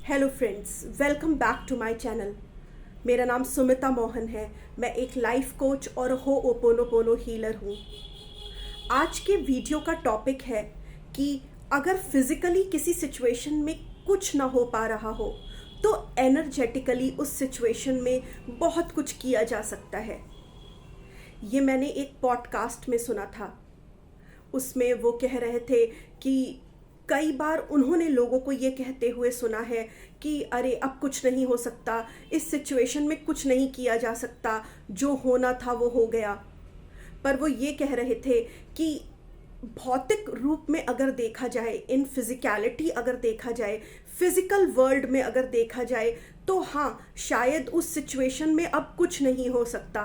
Hello friends, welcome back to my channel. मेरा नाम सुमिता मोहन है। मैं एक लाइफ कोच और होओपोनोपोनो हीलर हूँ। आज के वीडियो का टॉपिक है कि अगर फिजिकली किसी सिचुएशन में कुछ ना हो पा रहा हो तो एनर्जेटिकली उस सिचुएशन में बहुत कुछ किया जा सकता है। ये मैंने एक पॉडकास्ट में सुना था। उसमें वो कह रहे थे कि कई बार उन्होंने लोगों को ये कहते हुए सुना है कि अरे अब कुछ नहीं हो सकता, इस सिचुएशन में कुछ नहीं किया जा सकता, जो होना था वो हो गया। पर वो ये कह रहे थे कि भौतिक रूप में अगर देखा जाए, इन फिजिकलिटी अगर देखा जाए, फिजिकल वर्ल्ड में अगर देखा जाए, तो हाँ, शायद उस सिचुएशन में अब कुछ नहीं हो सकता,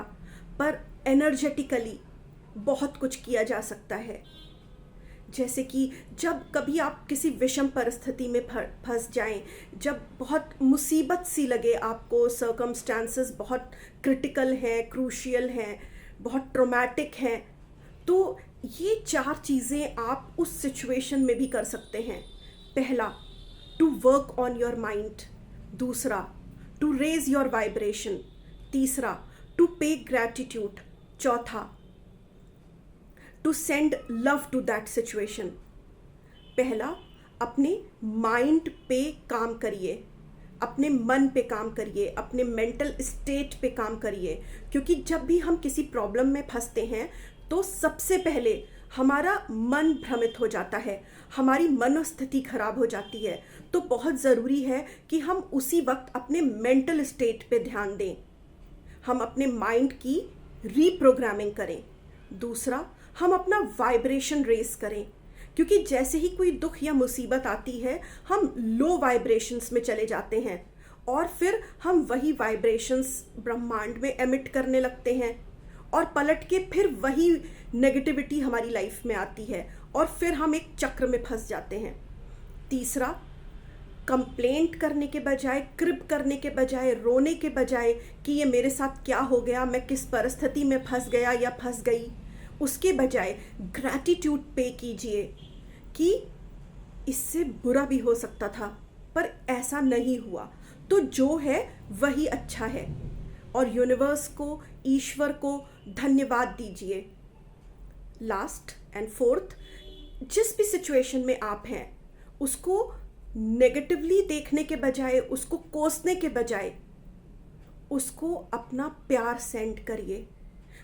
पर एनर्जेटिकली बहुत कुछ किया जा सकता है। जैसे कि जब कभी आप किसी विषम परिस्थिति में फंस जाएं, जब बहुत मुसीबत सी लगे आपको, सर्कमस्टांसेस बहुत क्रिटिकल हैं, क्रूशियल हैं, बहुत ट्रॉमेटिक हैं, तो ये 4 चीज़ें आप उस सिचुएशन में भी कर सकते हैं। पहला, to work on your mind. दूसरा, टू रेज योर वाइब्रेशन। तीसरा, टू पे ग्रैटिट्यूड। चौथा, to send love to that situation. पहला, अपने माइंड पे काम करिए, अपने मन पे काम करिए, अपने मेंटल स्टेट पे काम करिए। क्योंकि जब भी हम किसी प्रॉब्लम में फंसते हैं तो सबसे पहले हमारा मन भ्रमित हो जाता है, हमारी मनोस्थिति खराब हो जाती है। तो बहुत ज़रूरी है कि हम उसी वक्त अपने मेंटल स्टेट पे ध्यान दें, हम अपने माइंड की रीप्रोग्रामिंग करें। दूसरा, हम अपना वाइब्रेशन रेस करें, क्योंकि जैसे ही कोई दुख या मुसीबत आती है हम लो वाइब्रेशंस में चले जाते हैं और फिर हम वही वाइब्रेशंस ब्रह्मांड में एमिट करने लगते हैं और पलट के फिर वही नेगेटिविटी हमारी लाइफ में आती है और फिर हम एक चक्र में फंस जाते हैं। तीसरा, कंप्लेंट करने के बजाय, क्रिप करने के बजाय, रोने के बजाय कि ये मेरे साथ क्या हो गया, मैं किस परिस्थिति में फंस गया या फंस गई, उसके बजाय ग्रैटिट्यूड पे कीजिए कि इससे बुरा भी हो सकता था पर ऐसा नहीं हुआ, तो जो है वही अच्छा है। और यूनिवर्स को, ईश्वर को धन्यवाद दीजिए। लास्ट एंड फोर्थ, जिस भी सिचुएशन में आप हैं उसको नेगेटिवली देखने के बजाय, उसको कोसने के बजाय, उसको अपना प्यार सेंड करिए,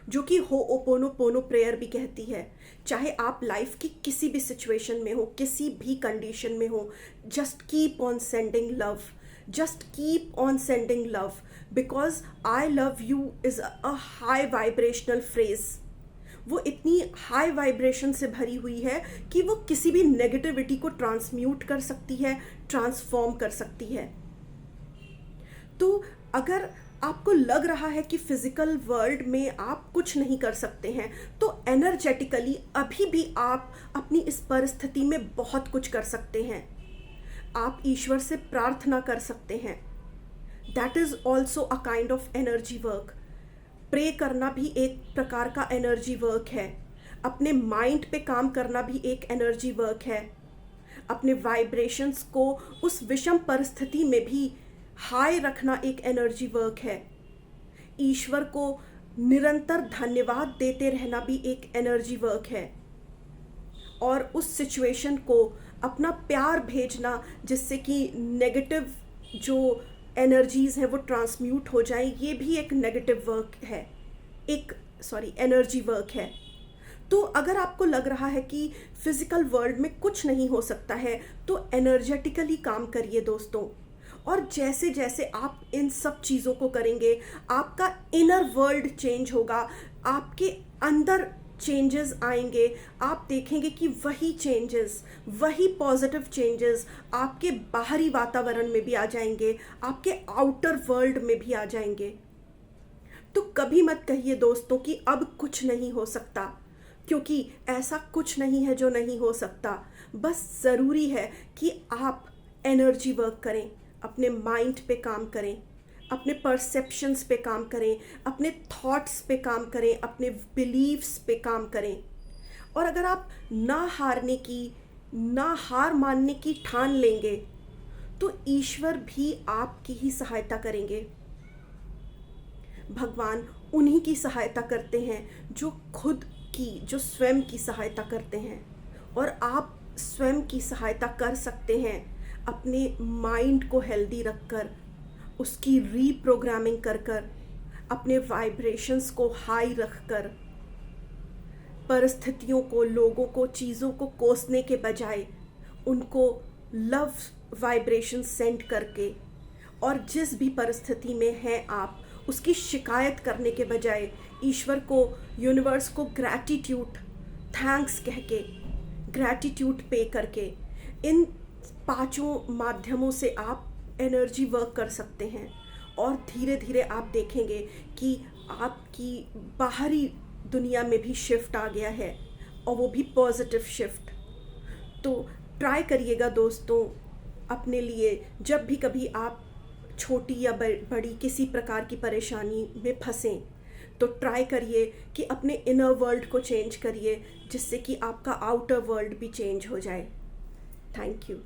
जो कि होओपोनोपोनो प्रेयर भी कहती है। चाहे आप लाइफ की किसी भी सिचुएशन में हो, किसी भी कंडीशन में हो, just keep on sending love, just keep on sending love, because I love you is a high vibrational phrase. वो इतनी हाई वाइब्रेशन से भरी हुई है कि वो किसी भी नेगेटिविटी को ट्रांसम्यूट कर सकती है, ट्रांसफॉर्म कर सकती है। तो अगर आपको लग रहा है कि फिजिकल वर्ल्ड में आप कुछ नहीं कर सकते हैं, तो एनर्जेटिकली अभी भी आप अपनी इस परिस्थिति में बहुत कुछ कर सकते हैं। आप ईश्वर से प्रार्थना कर सकते हैं। That is also a kind of energy work. Pray करना भी एक प्रकार का एनर्जी वर्क है। अपने माइंड पे काम करना भी एक एनर्जी वर्क है। अपने वाइब्रेशंस को उस विषम परिस्थिति में भी हाई रखना एक एनर्जी वर्क है। ईश्वर को निरंतर धन्यवाद देते रहना भी एक एनर्जी वर्क है। और उस सिचुएशन को अपना प्यार भेजना, जिससे कि नेगेटिव जो एनर्जीज हैं वो ट्रांसम्यूट हो जाएं, ये भी एक नेगेटिव वर्क है, एनर्जी वर्क है। तो अगर आपको लग रहा है कि फिजिकल वर्ल्ड में कुछ नहीं हो सकता है, तो एनर्जेटिकली काम करिए दोस्तों। और जैसे जैसे आप इन सब चीज़ों को करेंगे, आपका इनर वर्ल्ड चेंज होगा, आपके अंदर चेंजेस आएंगे। आप देखेंगे कि वही चेंजेस, वही पॉजिटिव चेंजेस आपके बाहरी वातावरण में भी आ जाएंगे, आपके आउटर वर्ल्ड में भी आ जाएंगे। तो कभी मत कहिए दोस्तों कि अब कुछ नहीं हो सकता, क्योंकि ऐसा कुछ नहीं है जो नहीं हो सकता। बस ज़रूरी है कि आप एनर्जी वर्क करें, अपने माइंड पे काम करें, अपने परसेप्शंस पे काम करें, अपने थॉट्स पे काम करें, अपने बिलीव्स पे काम करें। और अगर आप ना हार मानने की ठान लेंगे, तो ईश्वर भी आपकी ही सहायता करेंगे। भगवान उन्हीं की सहायता करते हैं जो स्वयं की सहायता करते हैं। और आप स्वयं की सहायता कर सकते हैं अपने माइंड को हेल्दी रखकर, उसकी रीप्रोग्रामिंग कर कर, अपने वाइब्रेशंस को हाई रखकर, परिस्थितियों को, लोगों को, चीज़ों को कोसने के बजाय उनको लव वाइब्रेशन सेंड करके, और जिस भी परिस्थिति में हैं आप उसकी शिकायत करने के बजाय ईश्वर को, यूनिवर्स को ग्रैटिट्यूड, थैंक्स कह के, ग्रैटिट्यूड पे करके, इन 5 माध्यमों से आप एनर्जी वर्क कर सकते हैं। और धीरे धीरे आप देखेंगे कि आपकी बाहरी दुनिया में भी शिफ्ट आ गया है, और वो भी पॉजिटिव शिफ्ट। तो ट्राई करिएगा दोस्तों, अपने लिए जब भी कभी आप छोटी या बड़ी किसी प्रकार की परेशानी में फंसें, तो ट्राई करिए कि अपने इनर वर्ल्ड को चेंज करिए, जिससे कि आपका आउटर वर्ल्ड भी चेंज हो जाए। Thank you.